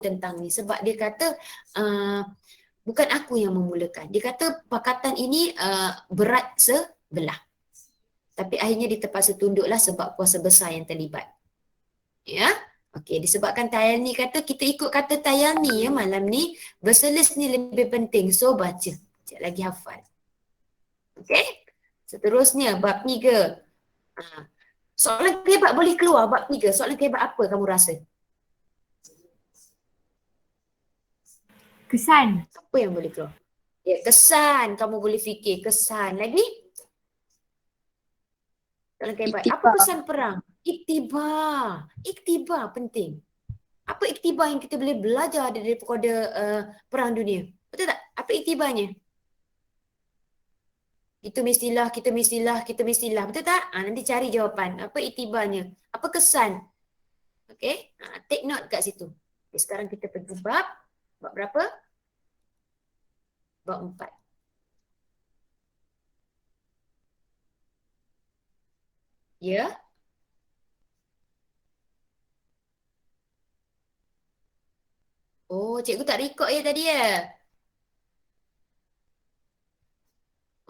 tentang ni sebab dia kata bukan aku yang memulakan. Dia kata pakatan ini berat sebelah. Tapi akhirnya dia terpaksa tunduklah sebab kuasa besar yang terlibat. Ya. Okey, disebabkan Tayalni kata kita ikut kata Tayalni ya malam ni, berselis ni lebih penting. So baca. Sekejap lagi hafal. Okey. Seterusnya bab 3. Soalan kehebat boleh keluar bab 3. Soalan kehebat apa kamu rasa? Kesan. Apa yang boleh keluar? Ya, kesan. Kamu boleh fikir kesan. Lagi? Soalan kehebat. Apa pesan perang? Iktibar. Iktibar penting. Apa iktibar yang kita boleh belajar daripada perang dunia? Betul tak? Apa iktibarnya? Kita mestilah. Betul tak? Nanti cari jawapan. Apa iktibarnya? Apa kesan? Okay? Take note kat situ. Okay, sekarang kita pergi bab. Bab berapa? Bab 4. Ya? Oh, cikgu tak rekod ya tadi ya?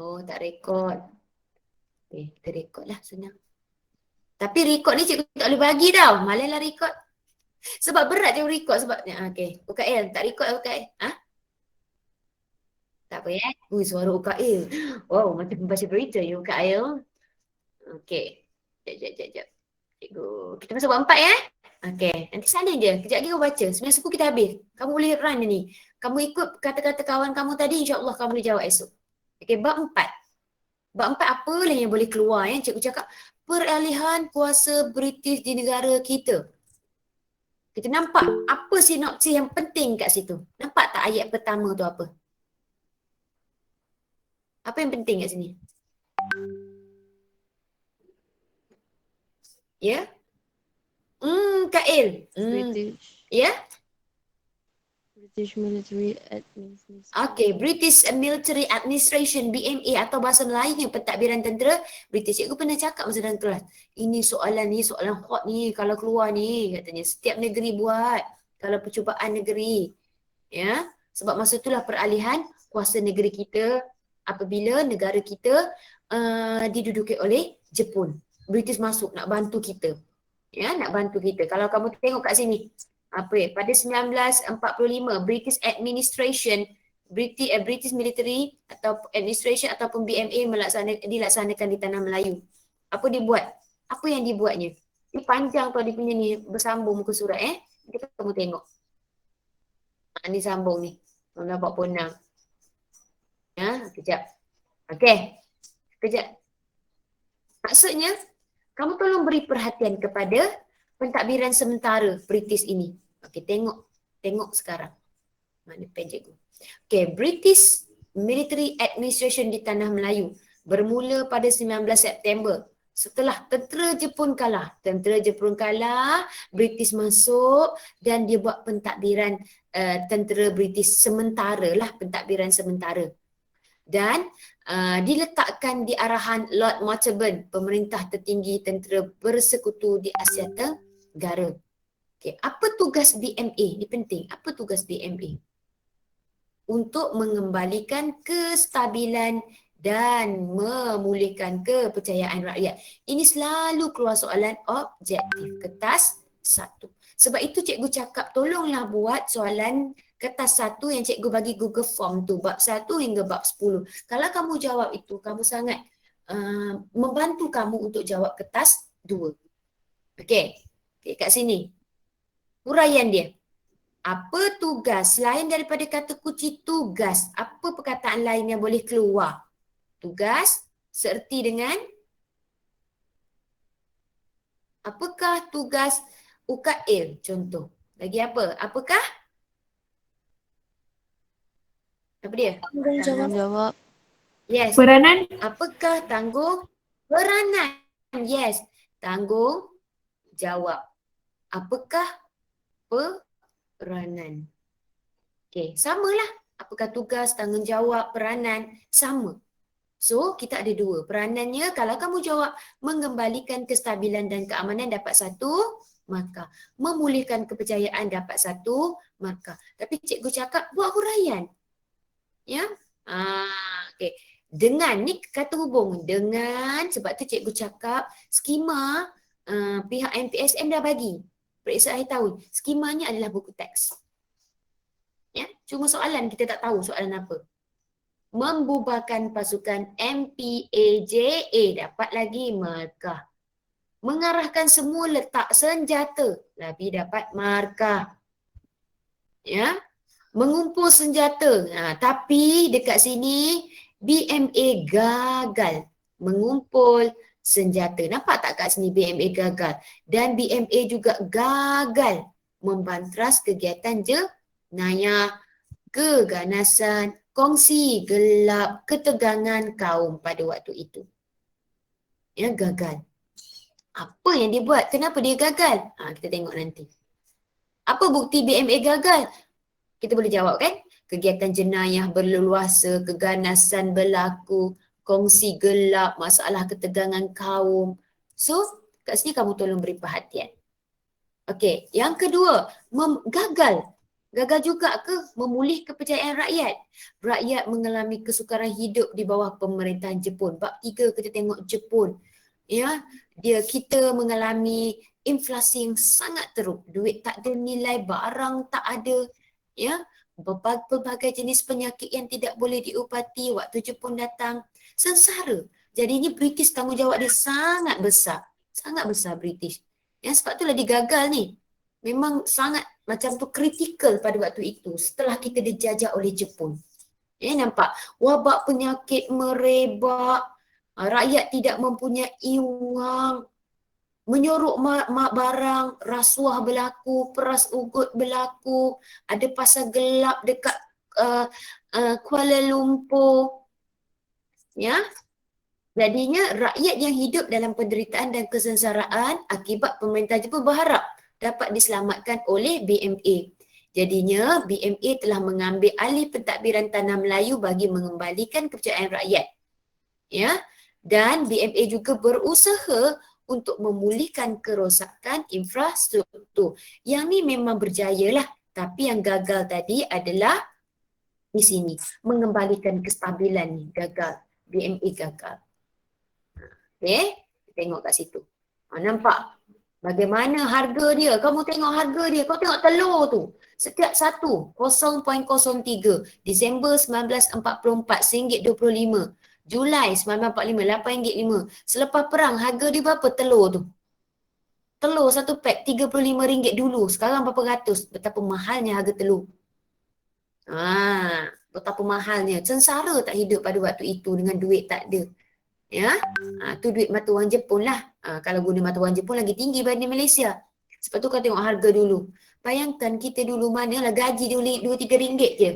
Oh, tak rekod. Okay, kita rekod lah senang. Tapi rekod ni cikgu tak boleh bagi tau. Malah rekod. Sebab berat cikgu rekod sebab okay. UKL tak rekod UKL. Tak apa ya. Suara UKL. Wow, macam membaca berita ya UKL. Okay. Sekejap. Cikgu. Kita masuk bab 4 ya. Okay. Nanti sana je. Kejap lagi kau baca. 9:10 kita habis. Kamu boleh run ni. Kamu ikut kata-kata kawan kamu tadi. InsyaAllah kamu boleh jawab esok. Okay. Bab 4. Bab 4 apa lah yang boleh keluar ya. Cikgu cakap. Peralihan kuasa British di negara kita. Kita nampak apa sinopsis yang penting kat situ. Nampak tak ayat pertama tu apa? Apa yang penting kat sini? Ya? Kak Il. British. Ya? British Military Administration. Okay, British Military Administration, BMA atau bahasa Melayunya pentadbiran tentera British. Cikgu pernah cakap masa dalam kelas. Ini soalan hot ni kalau keluar ni katanya. Setiap negeri buat kalau percubaan negeri. Ya? Sebab masa itulah peralihan kuasa negeri kita apabila negara kita diduduki oleh Jepun. British masuk nak bantu kita. Ya, nak bantu kita. Kalau kamu tengok kat sini, pada 1945 British Administration, British Military atau Administration ataupun BMA dilaksanakan di tanah Melayu. Apa dia buat? Apa yang dibuatnya? Ini panjang tau dia punya ni, bersambung muka surat Kita kamu tengok. Ni sambung ni. 1946. Ya, kejap. Okey. Kejap. Maksudnya kamu tolong beri perhatian kepada pentadbiran sementara British ini. Okey, tengok sekarang. Mana pen cikgu? Okey, British Military Administration di Tanah Melayu bermula pada 19 September. Setelah tentera Jepun kalah, British masuk dan dia buat pentadbiran tentera British sementara lah, pentadbiran sementara. Dan diletakkan di arahan Lord Mountbatten, pemerintah tertinggi tentera bersekutu di Asia Tenggara. Okay. Apa tugas BMA? Ini penting. Apa tugas BMA? Untuk mengembalikan kestabilan dan memulihkan kepercayaan rakyat. Ini selalu keluar soalan objektif. Kertas 1. Sebab itu cikgu cakap tolonglah buat soalan kertas 1 yang cikgu bagi Google Form tu. Bab 1 hingga bab 10. Kalau kamu jawab itu, kamu sangat membantu kamu untuk jawab kertas 2. Okey. Okay, kat sini. Huraian dia. Apa tugas? Selain daripada kata kunci tugas, apa perkataan lain yang boleh keluar? Tugas seerti dengan apakah tugas UKL contoh. Lagi apa? Apakah? Apa dia? Tanggung jawab. Yes. Peranan. Apakah tanggung? Peranan. Yes. Tanggung jawab. Apakah peranan? Okey, samalah. Apakah tugas, tanggungjawab, peranan? Sama. So, kita ada 2. Peranannya, kalau kamu jawab mengembalikan kestabilan dan keamanan dapat 1 markah. Memulihkan kepercayaan dapat 1 markah. Tapi cikgu cakap buat huraian. Ya. Okey. Dengan ni kata hubung. Dengan, sebab tu cikgu cakap skema pihak MPSM dah bagi. Periksa akhir tahun. Skemanya adalah buku teks. Ya. Cuma soalan kita tak tahu soalan apa. Membubarkan pasukan MPAJA dapat lagi markah. Mengarahkan semua letak senjata lebih dapat markah. Ya. Mengumpul senjata. Tapi dekat sini BMA gagal mengumpul senjata. Nampak tak kat sini BMA gagal? Dan BMA juga gagal membantras kegiatan jenayah, keganasan, kongsi gelap, ketegangan kaum pada waktu itu. Ya, gagal. Apa yang dia buat? Kenapa dia gagal? Kita tengok nanti. Apa bukti BMA gagal? Kita boleh jawab kan? Kegiatan jenayah berleluasa, keganasan berlaku, kongsi gelap, masalah ketegangan kaum. So, kat sini kamu tolong beri perhatian. Okey, yang kedua, gagal. Gagal juga ke memulih kepercayaan rakyat? Rakyat mengalami kesukaran hidup di bawah pemerintahan Jepun. Bab 3 kita tengok Jepun. Ya, kita mengalami inflasi yang sangat teruk. Duit tak ada nilai, barang tak ada. Ya, berbagai jenis penyakit yang tidak boleh diubati waktu Jepun datang. Sengsara. Jadi ini British tanggungjawab dia sangat besar. Sangat besar British. Ya, sebab itulah dia gagal ni. Memang sangat macam tu kritikal pada waktu itu setelah kita dijajah oleh Jepun. Nampak? Wabak penyakit merebak. Rakyat tidak mempunyai wang. Menyorok barang, rasuah berlaku, peras ugut berlaku, ada pasar gelap dekat Kuala Lumpur. Ya. Jadinya rakyat yang hidup dalam penderitaan dan kesengsaraan akibat pemerintah Jepun berharap dapat diselamatkan oleh BMA. Jadinya BMA telah mengambil alih pentadbiran Tanah Melayu bagi mengembalikan kepercayaan rakyat. Ya. Dan BMA juga berusaha untuk memulihkan kerosakan infrastruktur. Yang ni memang berjaya lah. Tapi yang gagal tadi adalah di sini. Mengembalikan kestabilan ni. Gagal. BMA gagal. Okay. Tengok kat situ. Nampak? Bagaimana harga dia? Kamu tengok harga dia. Kau tengok telur tu. Setiap satu 0.03. Disember 1944, RM1.25. Julai 1945, RM8.5. Selepas perang, harga dia berapa telur tu? Telur satu pack RM35 dulu. Sekarang berapa ratus? Betapa mahalnya harga telur. Betapa mahalnya. Sengsara tak hidup pada waktu itu dengan duit tak ada. Ya, tu duit mata wang Jepun lah. Kalau guna mata wang Jepun lagi tinggi daripada Malaysia. Sebab tu kau tengok harga dulu. Bayangkan kita dulu manalah gaji dia RM2-3 je.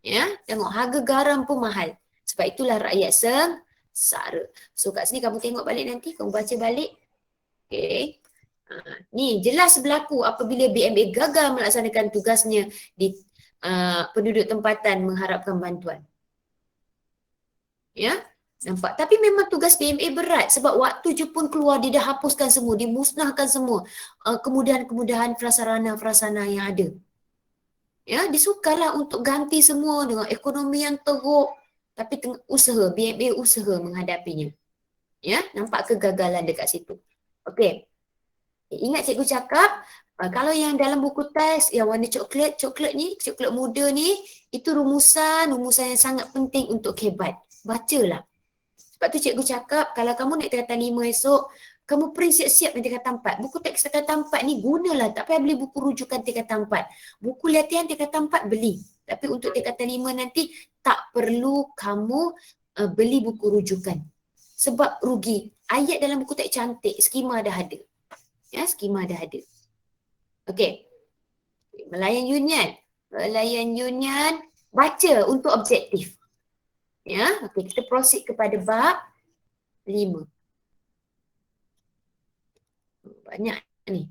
Ya, tengok harga garam pun mahal. Sebab itulah rakyat sengsara. So kat sini kamu tengok balik nanti, kamu baca balik. Okay. Ni jelas berlaku apabila BMA gagal melaksanakan tugasnya di penduduk tempatan mengharapkan bantuan. Ya, nampak? Tapi memang tugas BMA berat sebab waktu Jepun keluar dia dah hapuskan semua, dia musnahkan semua kemudahan-kemudahan prasarana yang ada. Ya, disukarlah untuk ganti semua dengan ekonomi yang teruk. Tapi BMA usaha menghadapinya. Ya, nampak kegagalan dekat situ. Okey. Ingat cikgu cakap, kalau yang dalam buku teks yang warna coklat ni, coklat muda ni, itu rumusan yang sangat penting untuk hebat. Bacalah. Sebab tu cikgu cakap, kalau kamu naik tingkatan 5 esok, kamu print siap-siap naik tingkatan 4. Buku teks tingkatan 4 ni gunalah. Tak payah beli buku rujukan tingkatan 4. Buku latihan tingkatan 4 beli. Tapi untuk tingkatan 5 nanti, tak perlu kamu beli buku rujukan. Sebab rugi. Ayat dalam buku teks cantik, skema dah ada. Ya, skema dah ada. Okey. Melayan Union, baca untuk objektif. Ya, okey, kita proceed kepada bab 5. Banyak ni.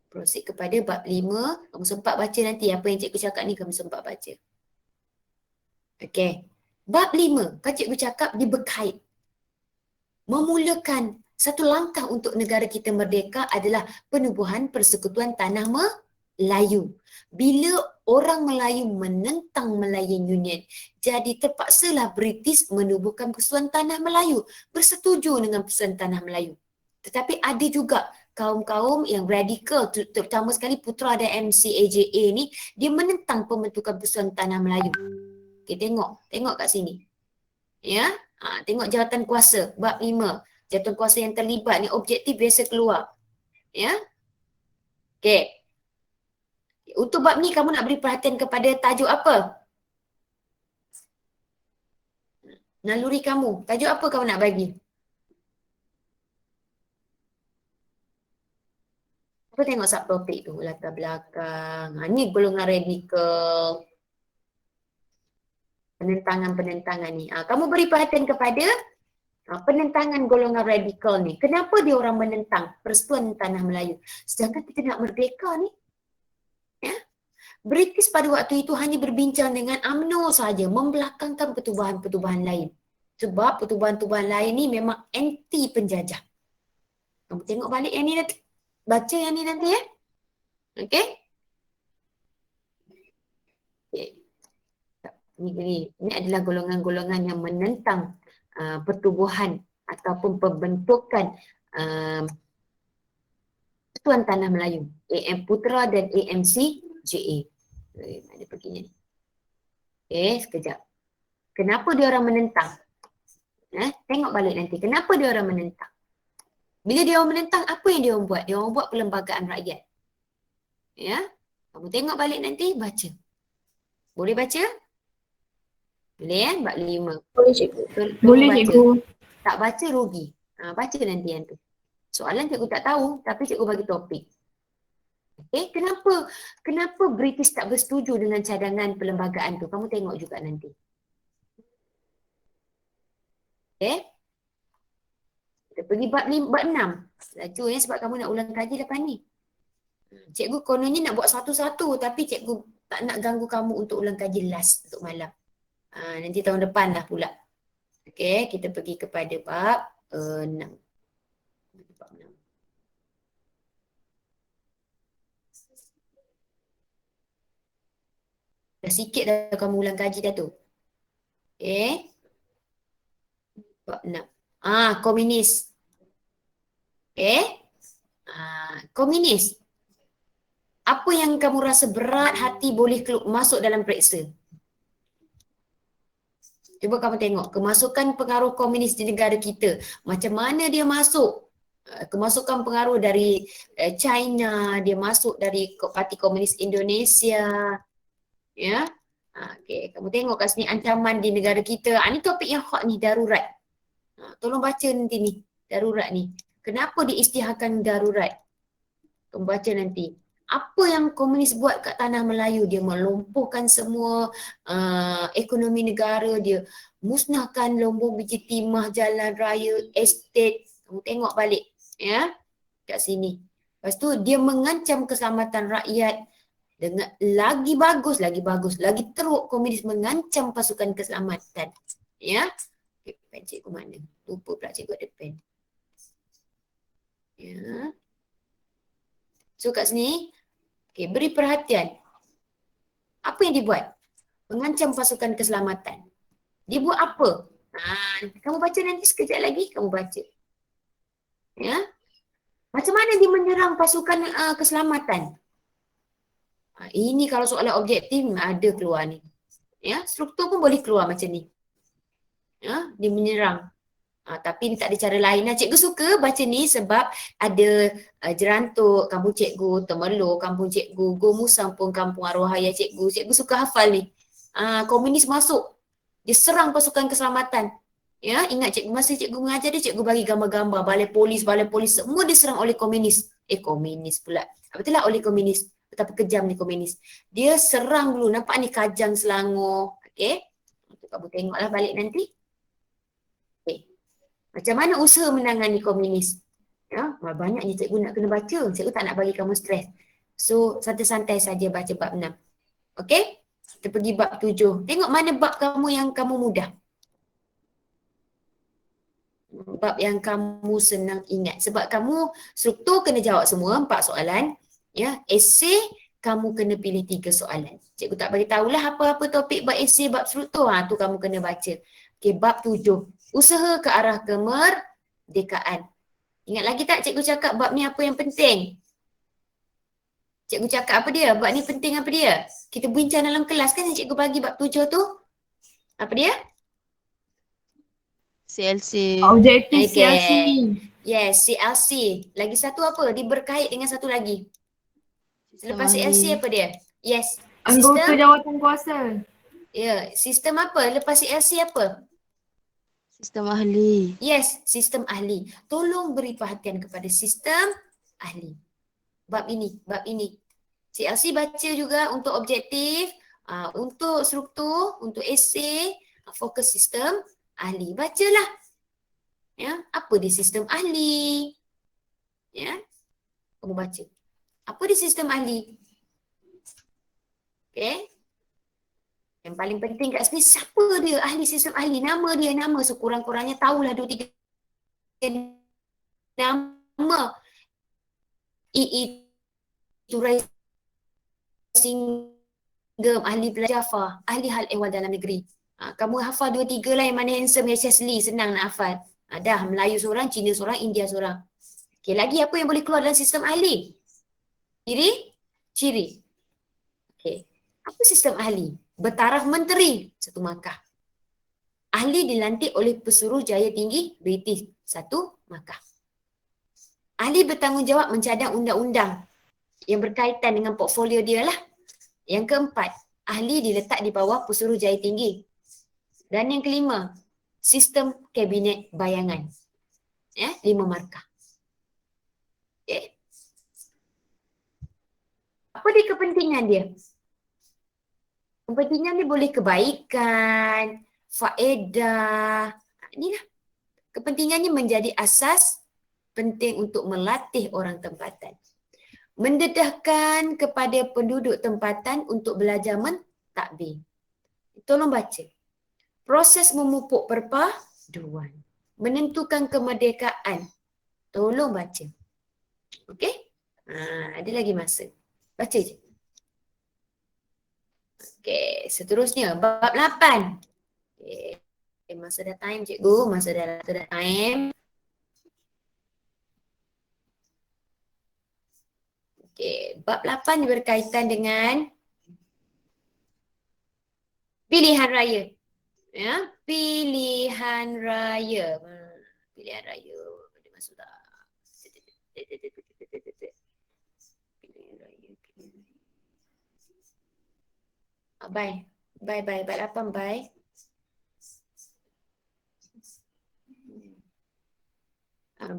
Proceed kepada bab 5. Kamu sempat baca nanti apa yang cikgu cakap ni, kamu sempat baca. Okey. Bab 5, kan cikgu cakap dia berkait. Memulakan Satu langkah untuk negara kita merdeka adalah penubuhan Persekutuan Tanah Melayu. Bila orang Melayu menentang Malayan Union, jadi terpaksalah British menubuhkan Persekutuan Tanah Melayu, bersetuju dengan Persekutuan Tanah Melayu. Tetapi ada juga kaum-kaum yang radikal, terutama sekali Putra dan MCAJA ni, dia menentang pembentukan Persekutuan Tanah Melayu. Okay, tengok kat sini. Ya, tengok jawatan kuasa, bab 5. Jawatan kuasa yang terlibat ni objektif biasa keluar. Ya. Okey. Untuk bab ni kamu nak beri perhatian kepada tajuk apa? Naluri kamu. Tajuk apa kamu nak bagi? Apa tengok subtopik tu, latar belakang. Ni golongan radikal. Penentangan-penentangan ni. Kamu beri perhatian kepada penentangan golongan radikal ni. Kenapa dia orang menentang Persekutuan Tanah Melayu? Sedangkan kita nak merdeka ni. Ya? British pada waktu itu hanya berbincang dengan UMNO saja, membelakangkan pertubuhan-pertubuhan lain. Sebab pertubuhan-pertubuhan lain ni memang anti penjajah. Kamu tengok balik yang ni nanti. Baca yang ni nanti ya. Okey? Okay. Ini adalah golongan-golongan yang menentang pertubuhan ataupun pembentukan Persekutuan Tanah Melayu, AM Putra dan AMC JA. Ada perginya ni. Okay, sekejap. Kenapa dia orang menentang? Tengok balik nanti. Kenapa dia orang menentang? Bila dia orang menentang, apa yang dia orang buat? Dia orang buat perlembagaan rakyat. Ya, kamu tengok balik nanti, baca. Boleh baca? Boleh ya? Bab 5. Boleh cikgu. Boleh Boleh cikgu. Tak baca rugi. Baca nanti yang tu. Soalan cikgu tak tahu, tapi cikgu bagi topik. Okay, kenapa British tak bersetuju dengan cadangan perlembagaan tu? Kamu tengok juga nanti. Okay. Kita pergi bab 6. Laju ya, sebab kamu nak ulang kaji lepas ni. Cikgu kononnya nak buat satu-satu, tapi cikgu tak nak ganggu kamu untuk ulang kaji last untuk malam. Nanti tahun depan lah pula. Okay, kita pergi kepada bab 6. Bab 6. Dah sikit dah kamu ulang kaji dah tu. Okay. Bab 6. Komunis. Okay. Komunis. Apa yang kamu rasa berat hati boleh masuk dalam periksa? Cuba kamu tengok kemasukan pengaruh komunis di negara kita. Macam mana dia masuk? Kemasukan pengaruh dari China, dia masuk dari Parti Komunis Indonesia. Ya. Okay, kamu tengok kat sini ancaman di negara kita. Ini topik yang hot ni, darurat. Tolong baca nanti ni, darurat ni. Kenapa diisytiharkan darurat? Kamu baca nanti. Apa yang komunis buat kat tanah Melayu? Dia melumpuhkan semua ekonomi negara, dia musnahkan lombok biji timah, jalan raya, estate. Kamu tengok balik ya kat sini. Lepas tu dia mengancam keselamatan rakyat dengan lagi bagus, lagi teruk komunis mengancam pasukan keselamatan. Ya. Okay, pen cikgu mana? Lupa pula cikgu ada pen. Ya. So kat sini, okay, beri perhatian. Apa yang dia buat? Mengancam pasukan keselamatan. Dia buat apa? Kamu baca nanti sekejap lagi, kamu baca. Ya. Macam mana dia menyerang pasukan keselamatan? Ini kalau soalan objektif ada keluar ni. Ya, struktur pun boleh keluar macam ni. Ya, dia menyerang. Tapi ni tak ada cara lain. Cikgu suka baca ni sebab ada Jerantuk, kampung cikgu, Temerloh, kampung cikgu, Gomusang pun kampung Arwahaya cikgu. Cikgu suka hafal ni. Komunis masuk. Dia serang pasukan keselamatan. Ya, ingat cikgu masa cikgu mengajar dia, cikgu bagi gambar-gambar balai polis semua diserang oleh komunis. Komunis pula. Betul lah, oleh komunis. Betapa kejam ni komunis. Dia serang dulu. Nampak ni Kajang Selangor. Okey. Kamu tengoklah balik nanti. Macam mana usaha menangani komunis? Ya, banyaknya cikgu nak kena baca. Cikgu tak nak bagi kamu stres. So, santai-santai saja baca bab 6. Okey? Kita pergi bab 7. Tengok mana bab kamu yang kamu mudah. bab yang kamu senang ingat. Sebab kamu struktur kena jawab semua 4 soalan. Ya, esei kamu kena pilih 3 soalan. Cikgu tak beritahulah apa-apa topik bab esei, bab struktur. Tu kamu kena baca. Okey, bab 7. Usaha ke arah kemerdekaan. Ingat lagi tak cikgu cakap bab ni apa yang penting? Cikgu cakap apa dia? Bab ni penting apa dia? Kita bincang dalam kelas kan yang cikgu bagi bab 7 tu. Apa dia? CLC. Objektif Okay. CLC. Yes, CLC. Lagi satu apa? Dia berkait dengan satu lagi. Sistem Lepas CLC ahli. apa dia? Yes. Anggota Sistem. jawatan kuasa. Ya, sistem apa? Lepas CLC apa? Sistem ahli. Yes, sistem ahli. Tolong beri perhatian kepada sistem ahli. Bab ini. CLC baca juga untuk objektif, untuk struktur, untuk esei, fokus sistem ahli. Bacalah. Ya, apa di sistem ahli? Ya. Kamu baca. Apa di sistem ahli? Okey. Yang paling penting kat sini, siapa dia ahli sistem ahli? Nama dia, nama. Sekurang-kurangnya tahulah 2-3 nama. Turai Singgem, ahli pelajar Jafar, ahli hal ehwal dalam negeri. Kamu hafal 2-3 lah yang mana handsome, H.S. Lee, senang nak hafal. Dah, Melayu seorang, Cina seorang, India seorang. Okey, lagi apa yang boleh keluar dalam sistem ahli? Ciri. Okey. Apa sistem ahli? Bertaraf menteri, 1 markah. Ahli dilantik oleh Pesuruhjaya Tinggi British, 1 markah. Ahli bertanggungjawab mencadang undang-undang yang berkaitan dengan portfolio dia lah. Yang keempat, ahli diletak di bawah Pesuruhjaya Tinggi. Dan yang kelima, sistem kabinet bayangan. 5 markah. Okay. Apa dia kepentingan dia? Kepentingan dia boleh kebaikan, faedah. Inilah. Kepentingannya menjadi asas penting untuk melatih orang tempatan. Mendedahkan kepada penduduk tempatan untuk belajar mentadbir. Tolong baca. Proses memupuk perpaduan. Menentukan kemerdekaan. Tolong baca. Okey? Ada lagi masa. Baca je. Okey, seterusnya bab 8. Okey. Masa dah time cikgu, masa dah time. Okey, bab 8 berkaitan dengan pilihan raya. Ya, pilihan raya. Pilihan raya. Boleh masuk tak? Pilihan raya. Bye. Bab 8, bye.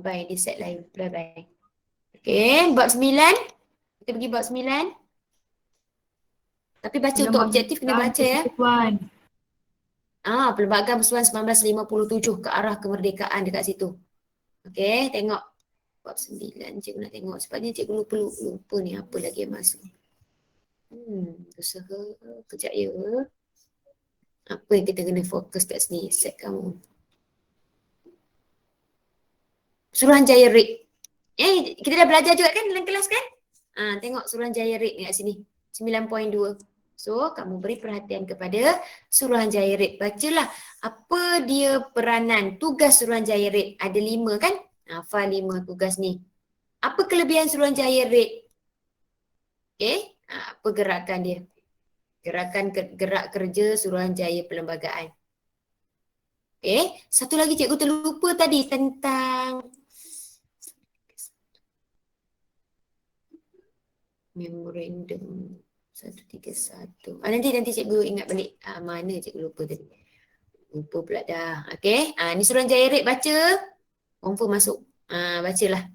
Bye, di set lain. Bye. Okey, bab 9. Kita pergi bab 9. Tapi baca untuk objektif kena baca ya. Pelbagai Persatuan 1957 ke arah kemerdekaan dekat situ. Okey, tengok bab 9 cikgu nak tengok sebabnya cikgu lupa ni apa lagi yang masuk. Usaha kejap ya. Apa yang kita kena fokus kat sini? Set kamu. Suruhanjaya rate. Kita dah belajar juga kan dalam kelas kan? Tengok Suruhanjaya rate ni kat sini. 9.2. So, kamu beri perhatian kepada Suruhanjaya rate. Bacalah apa dia peranan tugas Suruhanjaya rate. Ada 5 kan? Hafal 5 tugas ni. Apa kelebihan Suruhanjaya rate? Okay? Apa gerakan dia? Gerak kerja Suruhanjaya Perlembagaan. Okay? Satu lagi cikgu terlupa tadi tentang memorandum 131. Nanti cikgu ingat balik. Mana cikgu lupa tadi. Lupa pula dah. Okay. Ni Suruhanjaya rate baca. Confirm masuk. Bacalah.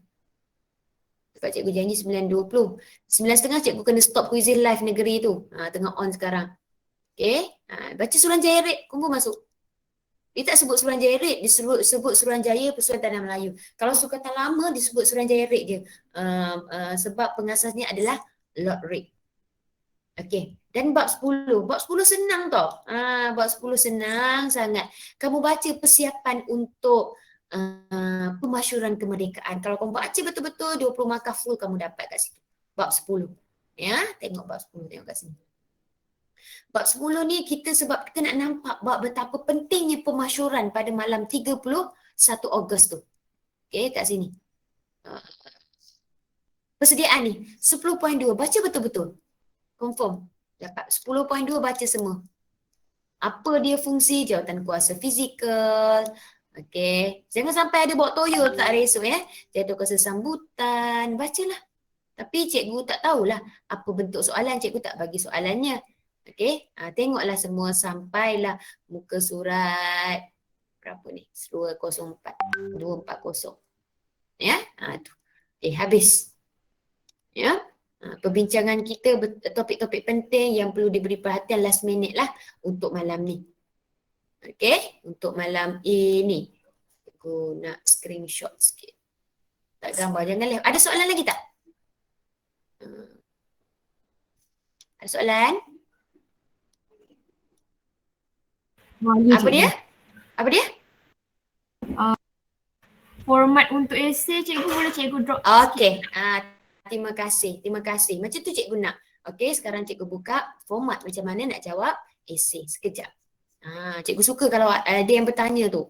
Sebab cikgu janji 9.20. 9.30 cikgu kena stop quizzing live negeri tu. Tengah on sekarang. Okay. Baca Suruhanjaya rate. Confirm masuk. Dia tak sebut Suruhanjaya rate. Dia sebut Suruhanjaya Persatuan Tanah Melayu. Kalau Sukatan Lama disebut Suruhanjaya rate je. Sebab pengasasnya adalah Lord Rate. Okey. Dan bab 10. Bab 10 senang tau. Bab 10 senang sangat. Kamu baca persiapan untuk Pemasyuran kemerdekaan. Kalau kamu baca betul-betul 20 markah full kamu dapat kat situ. Bab 10. Ya, tengok bab 10, tengok kat sini. Bab 10 ni sebab kita nak nampak betapa pentingnya pemasyuran pada malam 31 Ogos tu. Okey, kat sini. Persediaan ni 10.2 baca betul-betul. Confirm. Dapat 10.2 baca semua. Apa dia fungsi jawatan kuasa fizikal. Okey. Jangan sampai ada bawa toyol tak hari esok ya. Jawatan kuasa sambutan. Bacalah. Tapi cikgu tak tahulah apa bentuk soalan. Cikgu tak bagi soalannya. Okey. Tengoklah semua sampailah muka surat. Berapa ni? 204. 240. Ya. Tu. Habis. Ya. Perbincangan kita topik-topik penting yang perlu diberi perhatian last minute lah untuk malam ni. Okey, untuk malam ini. Aku nak screenshot sikit. Tak gambar, jangan left. Ada soalan lagi tak? Ada soalan? Apa dia? Apa dia? Format untuk esei cikgu boleh cikgu drop. Okey. Terima kasih. Terima kasih. Macam tu cikgu nak. Okey, sekarang cikgu buka format macam mana nak jawab esei. Sekejap. Cikgu suka kalau ada yang bertanya tu.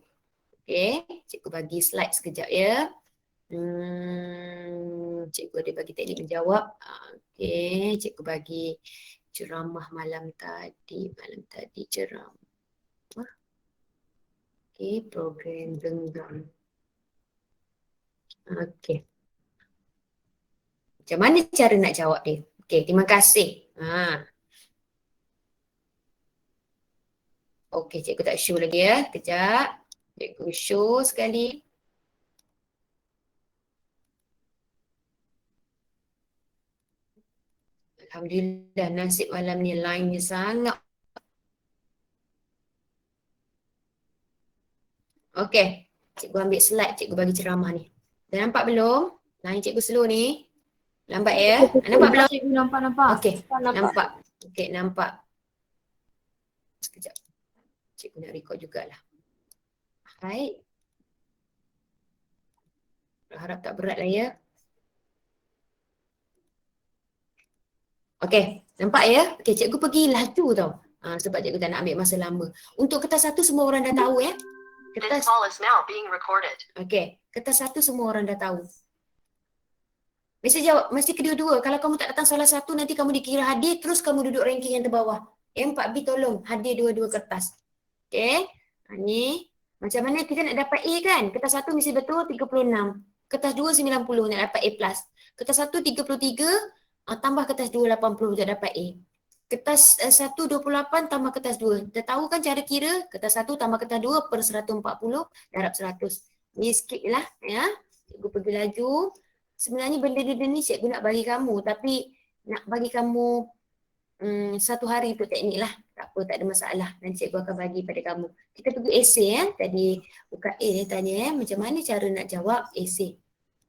Okey, cikgu bagi slide sekejap ya. Cikgu ada bagi teknik menjawab. Okey, cikgu bagi ceramah malam tadi. Malam tadi ceramah. Okey, program genggam. Okey. Macam mana cara nak jawab dia? Okey, terima kasih. Okey, cikgu tak show lagi ya. Kejap. Cikgu show sekali. Alhamdulillah nasib malam ni line-nya sangat. Okey, cikgu ambil slide, cikgu bagi ceramah ni. Dah nampak belum? Line cikgu slow ni. Lambat ya? Nampak belum? Cikgu nampak. Okey, nampak. Okey, nampak. Sekejap. Cikgu nak record jugalah. Baik. Harap tak berat lah ya. Okey, nampak ya? Okey, cikgu pergi laju tau. Sebab cikgu tak nak ambil masa lama. Untuk kertas 1 semua orang dah tahu ya. Kertas Okey, kertas 1 semua orang dah tahu. Mesti jawab, mesti kedua-dua. Kalau kamu tak datang salah satu nanti kamu dikira hadir terus kamu duduk ranking yang terbawah. Yang 4B tolong hadir dua-dua kertas. Okey. Ni macam mana kita nak dapat A kan? Kertas 1 mesti betul 36. Kertas 2 90 nak dapat A+. Kertas 1 33 tambah kertas 2 80 untuk dapat A. Kertas 1 28 tambah kertas 2. Dah tahu kan cara kira? Kertas 1 tambah kertas 2 per 140 darab 100. Ni skip lah ya. Cikgu pergi laju. Sebenarnya benda-benda ni cikgu nak bagi kamu tapi nak bagi kamu satu hari untuk teknik lah. Tak apa, tak ada masalah. Nanti cikgu akan bagi pada kamu. Kita pergi esei ya. Tadi buka A dia tanya ya. Macam mana cara nak jawab esei.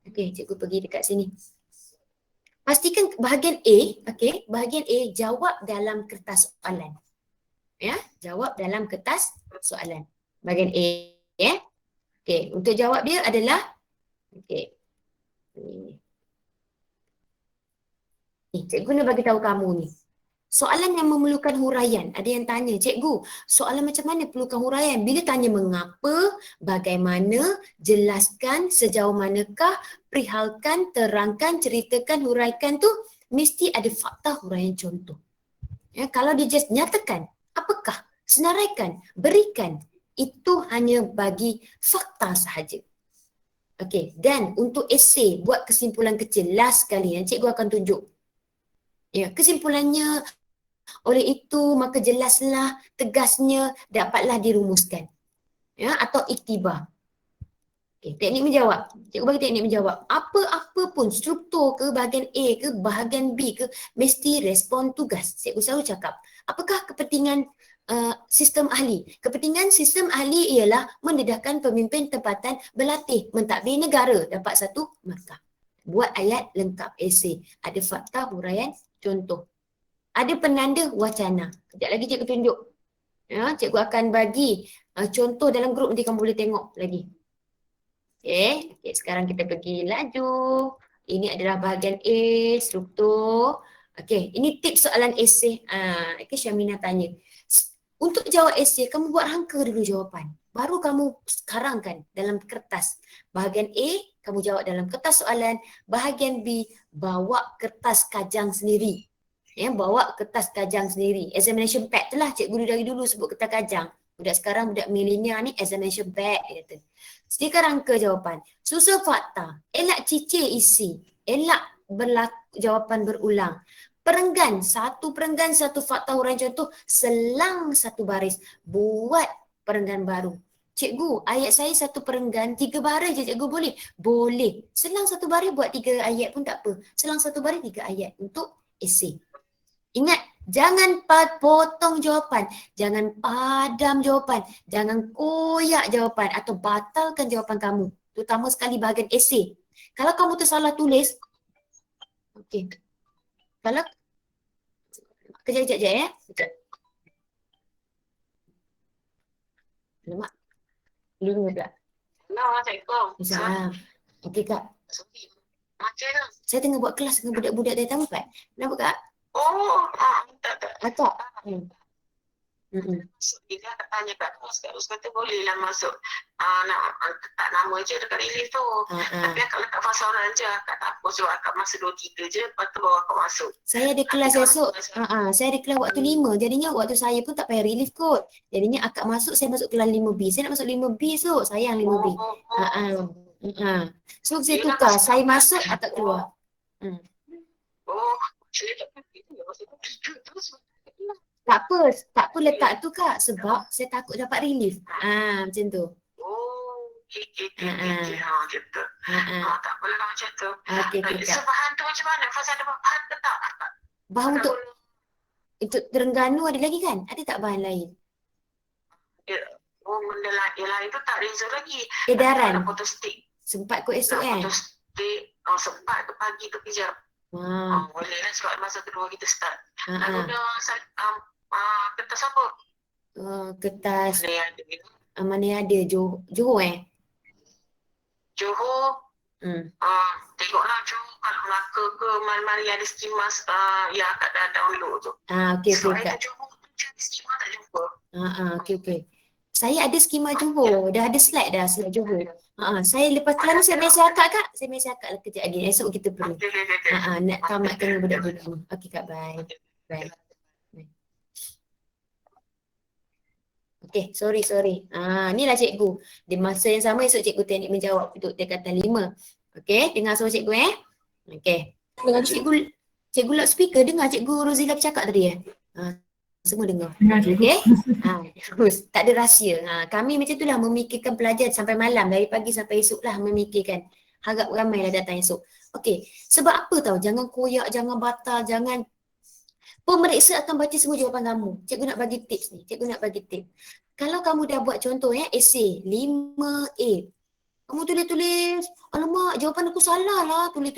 Okey, cikgu pergi dekat sini. Pastikan bahagian A, okey, bahagian A jawab dalam kertas soalan. Ya, jawab dalam kertas soalan. Bahagian A ya. Okey, untuk jawab dia adalah okey. Ni cikgu nak bagi tahu kamu ni. Soalan yang memerlukan huraian. Ada yang tanya, cikgu, soalan macam mana perlukan huraian? Bila tanya mengapa, bagaimana, jelaskan, sejauh manakah, perihalkan, terangkan, ceritakan, huraikan tu mesti ada fakta huraian contoh. Ya, kalau dia just nyatakan, apakah, senaraikan, berikan, itu hanya bagi fakta sahaja. Okey, dan untuk esei buat kesimpulan kecil last sekali yang cikgu akan tunjuk. Ya, kesimpulannya oleh itu maka jelaslah, tegasnya dapatlah dirumuskan. Ya, atau iktibar. Okey, teknik menjawab. Cikgu bagi teknik menjawab. Apa-apa pun struktur ke bahagian A ke bahagian B ke mesti respon tugas. Cikgu selalu cakap, apakah kepentingan sistem ahli? Kepentingan sistem ahli ialah mendedahkan pemimpin tempatan berlatih mentadbir negara dapat 1 markah. Buat ayat lengkap esei. Ada fakta, huraian, contoh. Ada penanda wacana. Sekejap lagi cikgu tunjuk. Ya, cikgu akan bagi contoh dalam grup nanti kamu boleh tengok lagi. Okey, sekarang kita pergi laju. Ini adalah bahagian A, struktur. Okey, ini tips soalan esei. Okey, Syamina tanya. Untuk jawab esei, kamu buat rangka dulu jawapan. Baru kamu karangkan dalam kertas. Bahagian A, kamu jawab dalam kertas soalan. Bahagian B, bawa kertas kajang sendiri. Bawa kertas kajang sendiri. Examination pad tu lah cikgu dari dulu sebut kertas kajang. Budak sekarang, budak milenial ni examination pad dia kata. Sediakan rangka jawapan. Susun fakta. Elak cicir isi. Elak jawapan berulang. Perenggan. Satu perenggan, satu fakta huraian contoh. Selang satu baris. Buat perenggan baru. Cikgu, ayat saya satu perenggan, 3 baris je cikgu boleh? Boleh. Selang satu baris buat 3 ayat pun tak apa. Selang satu baris 3 ayat untuk esei. Ingat, jangan potong jawapan, jangan padam jawapan, jangan koyak jawapan atau batalkan jawapan kamu. Terutama sekali bahagian esei. Kalau kamu tersalah tulis, okey. Kalau kejap ya. Sekejap. Lemak. Belum pula. Assalamualaikum. Salam. Okey Kak. Macam mana? Saya tengah buat kelas dengan budak-budak dari tamu Kak. Kenapa Kak? Oh, tak. Akak. So, dia tak tanya kat Ustaz kata bolehlah masuk tak nama je dekat relief tu. Tapi akak letak fasa orang je. Akak tak apa suruh akak masa 2-3 je. Lepas tu baru akak masuk. Saya ada kelas esok. Saya ada kelas waktu 5. Jadinya waktu saya pun tak payah relief kot. Jadinya akak masuk, saya masuk kelas 5B. Saya nak masuk 5B esok. Sayang 5B. So saya tukar. Saya masuk, akak keluar. Oh, saya tak pergi tu. Tak apa letak tu Kak. Sebab saya takut dapat relief. Macam tu. Oh, okey. Gitu. Tak apalah kalau macam tu. Okey So, Kak. bahan tu macam mana? Fasa ada bahan ke tak? Bahan untuk Terengganu ada lagi kan? Ada tak bahan lain? Oh, benda lain tu tak result lagi. Edaran. Ada foto stick. Sempat kot esok kan? Foto stick. Sempat ke pagi tu kejap. Boleh lah sebab masa kedua kita start. Guna kertas apa? Kertas Mana yang ada ni? mana yang ada Johor Johor. Tengoklah Johor kalau Melaka ke mana-mana yang ada skema yang akak dah download tu. Okey Sebab Kak. itu Johor tu cari skema tak jumpa. Okey. Saya ada skema Johor, dah ada slide Johor. Saya lepas kelas ni saya mesej akak Kak. Saya mesej akak lah kejap lagi. Esok kita perlu. Okay. Nak tamatkan dengan budak-budak ni. Okey Kak, bye. Okey, sorry. Inilah cikgu. Di masa yang sama esok cikgu teknik menjawab untuk tingkatan 5. Okey, dengar suara cikgu Okey. Cikgu loudspeaker dengar cikgu Rozila bercakap tadi semua dengar. Okey. Terus tak ada rahsia. Kami macam itulah memikirkan pelajar sampai malam, dari pagi sampai esok lah memikirkan. Harap ramailah datang esok. Okey, sebab apa tahu? Jangan koyak, jangan batal, jangan. Pemeriksa akan baca semua jawapan kamu. Cikgu nak bagi tips ni. Kalau kamu dah buat contoh esei 5A. Kamu tulis. Alamak, jawapan aku salah lah. Tulis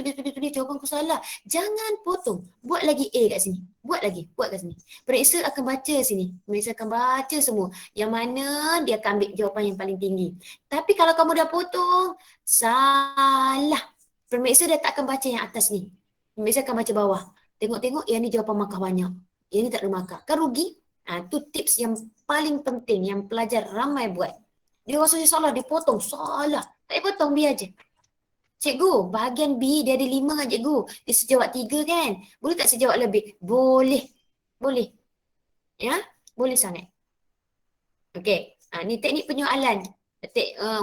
jawapan aku salah. Jangan potong. Buat lagi A kat sini. Buat kat sini. Periksa akan baca sini. Periksa akan baca semua. Yang mana dia akan ambil jawapan yang paling tinggi. Tapi kalau kamu dah potong, salah. Pemeriksa dia tak akan baca yang atas ni. Pemeriksa akan baca bawah. Tengok yang ni jawapan markah banyak. Yang ni tak ada markah. Kan rugi? Tu tips yang paling penting yang pelajar ramai buat. Dia rasa dia salah, dia potong. Salah. Tak payah potong, biar je. Cikgu, bahagian B dia ada 5 kan cikgu. Dia sejawat 3 kan? Boleh tak sejawat lebih? Boleh. Ya? Boleh sangat. Okey. Ni teknik penyoalan.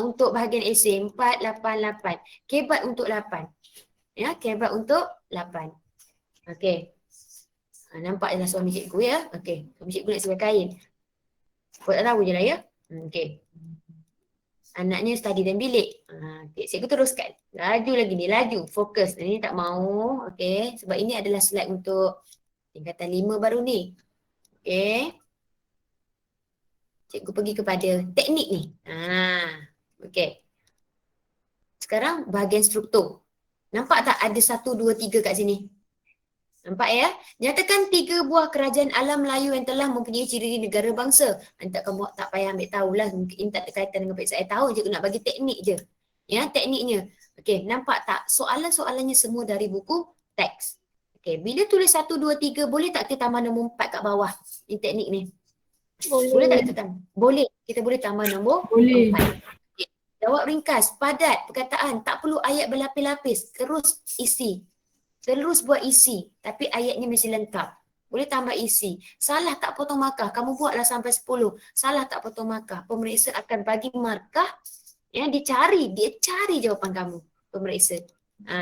Untuk bahagian esei 488. Kebat untuk 8. Ya, kebat untuk 8. Okey. Nampak je lah suami cikgu ya. Okey. Suami cikgu nak sebar kain. Kau tak tahu je lah ya. Okey. Anaknya study dalam bilik. Okay. Cikgu teruskan. Laju lagi ni. Laju. Fokus. Ini tak mau. Okey. Sebab ini adalah slide untuk tingkatan 5 baru ni. Okey. Cikgu pergi kepada teknik ni. Okey. Sekarang bahagian struktur. Nampak tak ada 1, 2, 3 kat sini? Nampak ya? Nyatakan 3 buah kerajaan alam Melayu yang telah mempunyai ciri negara bangsa. Tak payah ambil tahulah. Mungkin tak ada kaitan dengan periksa. Tahu je nak bagi teknik je. Ya, tekniknya. Okey, nampak tak? Soalan-soalannya semua dari buku teks. Okey, bila tulis 1, 2, 3, boleh tak kita tambah nombor 4 kat bawah? Ini teknik ni. Boleh tak kita tambah? Boleh. Kita boleh tambah nombor Boleh. 4. Okey. Jawab ringkas, padat, perkataan, tak perlu ayat berlapis-lapis. Terus isi. Terus buat isi. Tapi ayatnya mesti lengkap. Boleh tambah isi. Salah tak potong markah. Kamu buatlah sampai 10. Salah tak potong markah. Pemeriksa akan bagi markah. Ya, dia cari jawapan kamu. Pemeriksa.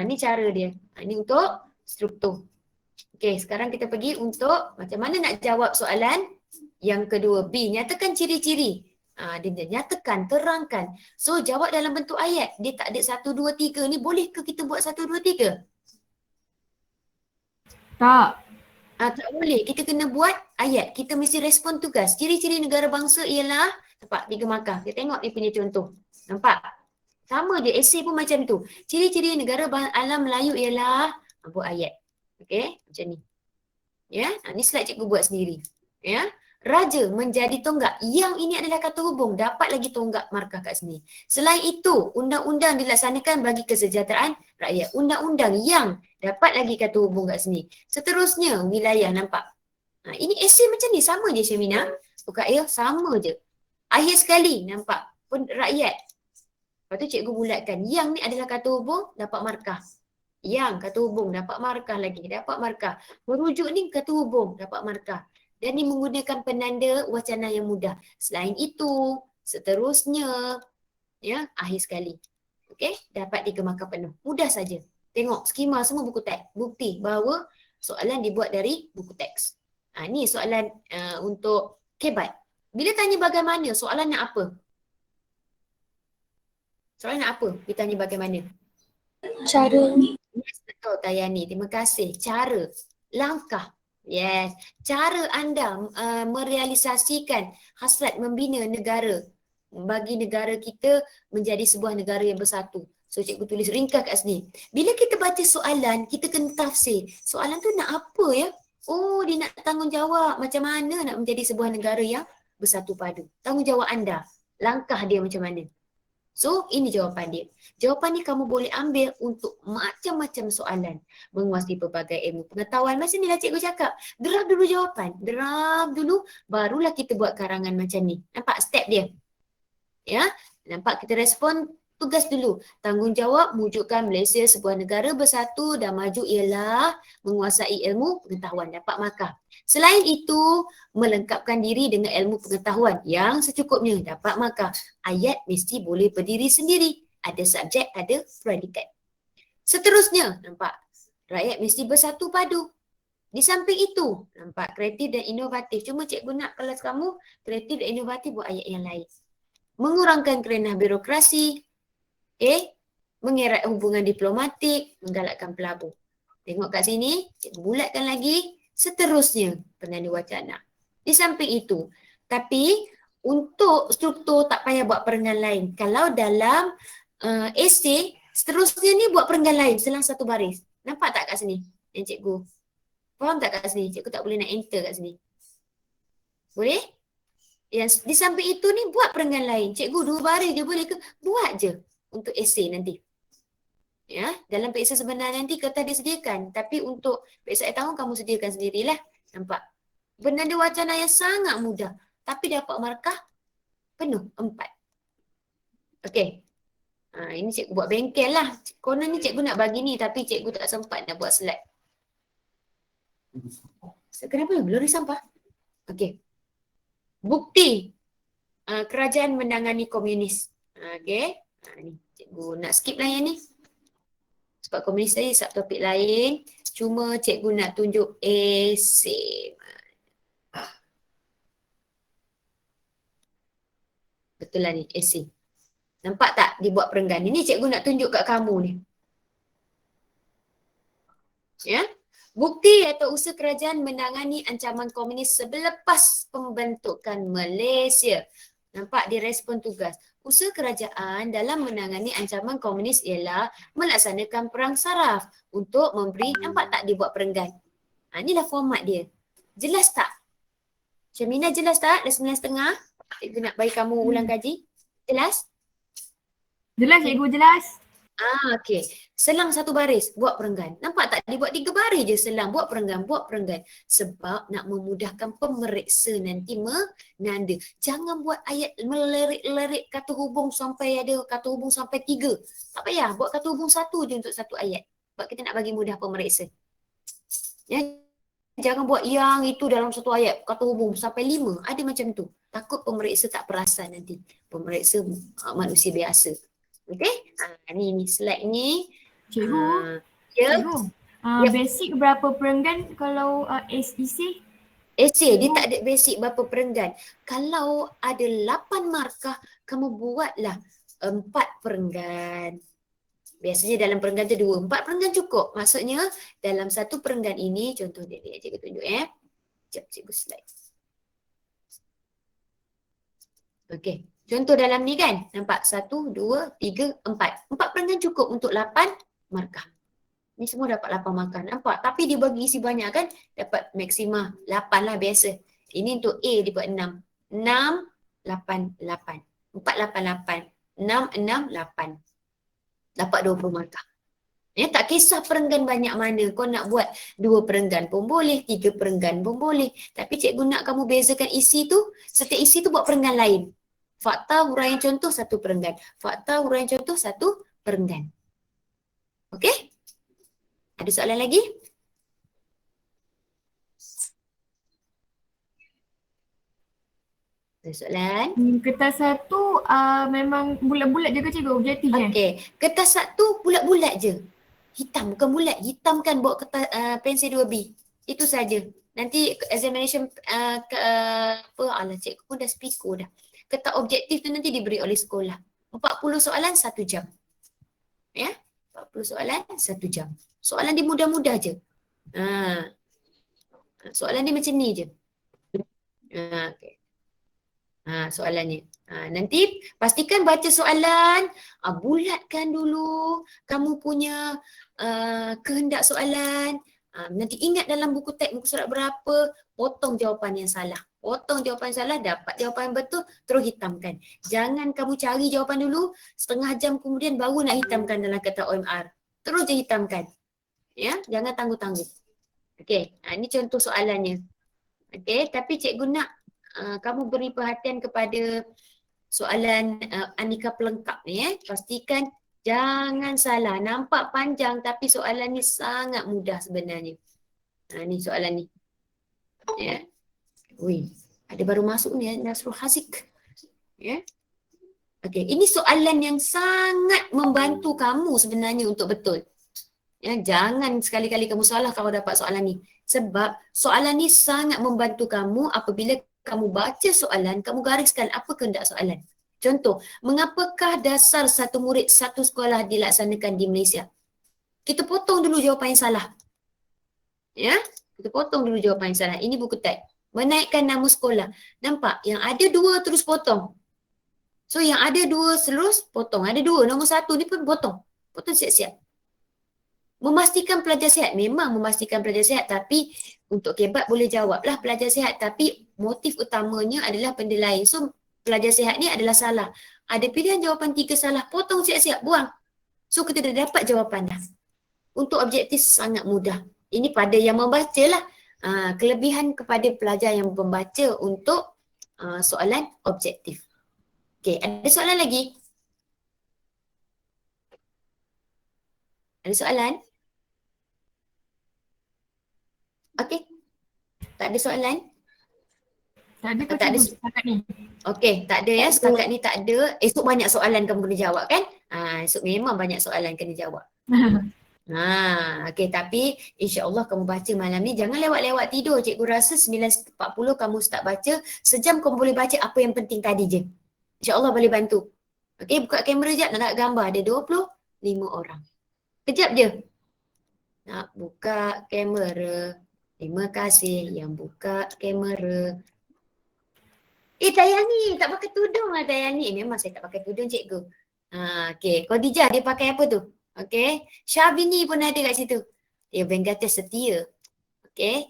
Ni cara dia. Ni untuk struktur. Okey, sekarang kita pergi untuk macam mana nak jawab soalan yang kedua. B, nyatakan ciri-ciri. Dia nyatakan, terangkan. So, jawab dalam bentuk ayat. Dia tak ada 1, 2, 3 ni. Boleh ke kita buat 1, 2, 3? Tak. Tak boleh. Kita kena buat ayat. Kita mesti respon tugas. Ciri-ciri negara bangsa ialah, nampak 3 markah. Kita tengok dia punya contoh. Nampak? Sama je. Esei pun macam tu. Ciri-ciri negara alam Melayu ialah, buat ayat. Okey? Macam ni. Ya? Ni slide cikgu buat sendiri. Ya? Raja menjadi tonggak. Yang ini adalah kata hubung. Dapat lagi tonggak markah kat sini. Selain itu, undang-undang dilaksanakan bagi kesejahteraan rakyat. Undang-undang yang dapat lagi kata hubung kat sini. Seterusnya, wilayah. Nampak? Ini esei macam ni. Sama je Syamina. Buka ya, sama je. Akhir sekali. Nampak? Rakyat. Lepas tu cikgu bulatkan. Yang ni adalah kata hubung, dapat markah. Yang kata hubung, dapat markah lagi. Dapat markah. Merujuk ni kata hubung, dapat markah. Dan ni menggunakan penanda wacana yang mudah. Selain itu, seterusnya, ya, akhir sekali. Okey, dapat 3 markah penuh. Mudah saja. Tengok, skema semua buku teks. Bukti bahawa soalan dibuat dari buku teks. Ni soalan untuk kebat. Bila tanya bagaimana, soalan nak apa? Soalan nak apa? Kita tanya bagaimana? Cara. Yes, betul Tayani. Terima kasih. Cara, langkah. Yes. Cara anda merealisasikan hasrat membina negara. Bagi negara kita menjadi sebuah negara yang bersatu. So cikgu tulis ringkas kat sini. Bila kita baca soalan, kita kena tafsir. Soalan tu nak apa ya? Oh, dia nak tanggungjawab macam mana nak menjadi sebuah negara yang bersatu padu. Tanggungjawab anda. Langkah dia macam mana? So, ini jawapan dia. Jawapan ni kamu boleh ambil untuk macam-macam soalan. Menguasai pelbagai ilmu pengetahuan. Macam ni lah cikgu cakap. Derap dulu jawapan. Derap dulu, barulah kita buat karangan macam ni. Nampak step dia? Ya, nampak kita respon tugas dulu. Tanggungjawab mewujudkan Malaysia sebuah negara bersatu dan maju ialah menguasai ilmu pengetahuan. Dapat markah. Selain itu, melengkapkan diri dengan ilmu pengetahuan yang secukupnya. Dapat markah. Ayat mesti boleh berdiri sendiri. Ada subjek, ada predikat. Seterusnya, nampak? Rakyat mesti bersatu padu. Di samping itu, nampak? Kreatif dan inovatif. Cuma cikgu nak kelas kamu, kreatif dan inovatif buat ayat yang lain. Mengurangkan kerenah birokrasi. Mengerat hubungan diplomatik, menggalakkan pelabur. Tengok kat sini, cikgu bulatkan lagi. Seterusnya, penanda wacana. Di samping itu, tapi untuk struktur tak payah buat perenggan lain. Kalau dalam esei, seterusnya ni buat perenggan lain selang satu baris. Nampak tak kat sini? Yang cikgu. Faham tak kat sini? Cikgu tak boleh nak enter kat sini. Boleh? Yang di samping itu ni buat perenggan lain. Cikgu 2 baris je boleh ke? Buat je untuk esei nanti. Ya, dalam periksa sebenar nanti kertas disediakan. Tapi untuk periksa akhir tahun kamu sediakan sendirilah. Nampak? Penanda wacana yang sangat mudah. Tapi dapat markah penuh 4. Okey. Ini cikgu buat bengkel lah. Konon ni cikgu nak bagi ni tapi cikgu tak sempat nak buat slide. Kenapa? Lori sampah? Okey. Bukti kerajaan menangani komunis. Okey. Ni cikgu nak skip lah yang ni. Sebab komunis tadi subtopik lain. Cuma cikgu nak tunjuk esei. Betul lah ni, esei. Nampak tak dia buat perenggan? Ini cikgu nak tunjuk kat kamu ni. Ya. Bukti atau usaha kerajaan menangani ancaman komunis selepas pembentukan Malaysia. Nampak dia respon tugas. Usaha kerajaan dalam menangani ancaman komunis ialah melaksanakan perang saraf untuk memberi, nampak tak dia buat perenggan? Inilah format dia. Jelas tak? Syamina jelas tak? Dah 9.30. Cikgu nak bagi kamu ulang kaji. Jelas? Jelas cikgu, jelas. Okey. Selang satu baris, buat perenggan. Nampak tak? Dia buat 3 baris je selang, buat perenggan, buat perenggan. Sebab nak memudahkan pemeriksa nanti menanda. Jangan buat ayat melirik-lirik kata hubung sampai ada kata hubung sampai 3. Tak payah, buat kata hubung 1 je untuk satu ayat. Sebab kita nak bagi mudah pemeriksa. Ya. Jangan buat yang itu dalam satu ayat, kata hubung sampai 5. Ada macam tu. Takut pemeriksa tak perasan nanti. Pemeriksa manusia biasa. Okey? Ni slide ni. Cikgu, Ya. cikgu. Yep. Basic berapa perenggan kalau essay? Esei dia tak ada basic berapa perenggan. Kalau ada 8 markah, kamu buatlah 4 perenggan. Biasanya dalam perenggan tu 2. 4 perenggan cukup. Maksudnya dalam satu perenggan ini, contoh dia cikgu tunjuk Sekejap cikgu slide. Okey. Contoh dalam ni kan, nampak 1, 2, 3, 4. 4 perenggan cukup untuk 8 markah. Ni semua dapat 8 markah. Nampak? Tapi dia bagi isi banyak kan, dapat maksima 8 lah biasa. Ini untuk A dia buat 6. 6, 8, 8. 4, 8, 8. 6, 6, 8. Dapat 20 markah. Ya, tak kisah perenggan banyak mana. Kau nak buat 2 perenggan pun boleh, 3 perenggan pun boleh. Tapi cikgu nak kamu bezakan isi tu, setiap isi tu buat perenggan lain. Fakta, huraian contoh, 1 perenggan. Fakta, huraian contoh, 1 perenggan. Okey? Ada soalan lagi? Ada soalan? Kertas 1 memang bulat-bulat je ke cikgu? Objektif je? Okey. Kertas 1 bulat-bulat je. Hitam, bukan bulat. Hitamkan bawa kertas pensil 2B. Itu saja. Nanti examination cikgu pun dah speaker dah. Kertas objektif tu nanti diberi oleh sekolah. 40 soalan 1 jam. Ya? 40 soalan 1 jam. Soalan dia mudah-mudah je. Soalan dia macam ni je. Okay. Soalannya. Nanti pastikan baca soalan, bulatkan dulu kamu punya kehendak soalan. Nanti ingat dalam buku teks muka surat berapa, potong jawapan yang salah. Potong jawapan salah, dapat jawapan betul, terus hitamkan. Jangan kamu cari jawapan dulu, setengah jam kemudian baru nak hitamkan dalam kertas OMR. Terus je hitamkan. Ya, jangan tangguh-tangguh. Okey, ini contoh soalannya. Okey, tapi cikgu nak kamu beri perhatian kepada soalan aneka pelengkap ni. Pastikan jangan salah. Nampak panjang tapi soalan ni sangat mudah sebenarnya. Ni soalan ni. Ya. Ui, ada baru masuk ni Nasrul Haziq. Ya. Okey, ini soalan yang sangat membantu kamu sebenarnya untuk betul. Ya, jangan sekali-kali kamu salah kalau dapat soalan ni. Sebab soalan ni sangat membantu kamu apabila kamu baca soalan, kamu gariskan apa kehendak soalan. Contoh, mengapakah dasar satu murid satu sekolah dilaksanakan di Malaysia? Kita potong dulu jawapan yang salah. Ya, kita potong dulu jawapan yang salah. Ini buku teks. Menaikkan nama sekolah. Nampak? Yang ada 2 terus potong. So yang ada 2 terus potong. Ada 2, nombor 1 ni pun potong. Potong siap-siap. Memastikan pelajar sihat. Memang memastikan pelajar sihat, tapi untuk kebat boleh jawablah pelajar sihat, tapi motif utamanya adalah benda lain. So pelajar sihat ni adalah salah. Ada pilihan jawapan 3 salah, potong siap-siap, buang. So kita dah dapat jawapan dah. Untuk objektif sangat mudah. Ini pada yang membaca lah. Kelebihan kepada pelajar yang membaca untuk soalan objektif. Okey, ada soalan lagi? Ada soalan? Okey. Tak ada soalan? Tak ada ke Tak ada. cikgu setakat ni? Okey, tak ada ya. Setakat ni tak ada. Esok banyak soalan kamu kena jawab kan? Esok memang banyak soalan kena jawab. Okey, tapi insya-Allah kamu baca malam ni jangan lewat-lewat tidur. Cikgu rasa 9.40 kamu start baca, sejam kamu boleh baca apa yang penting tadi je. Insya-Allah boleh bantu. Okey, buka kamera jap, nak gambar ada 25 orang. Kejap je. Nak buka kamera. Terima kasih yang buka kamera. Dayani, tak pakai tudung lah Dayani. Memang saya tak pakai tudung cikgu. Okey, Khadijah dia pakai apa tu? Okey, Syabini pun ada kat situ. Dia Bengkata setia. Okey,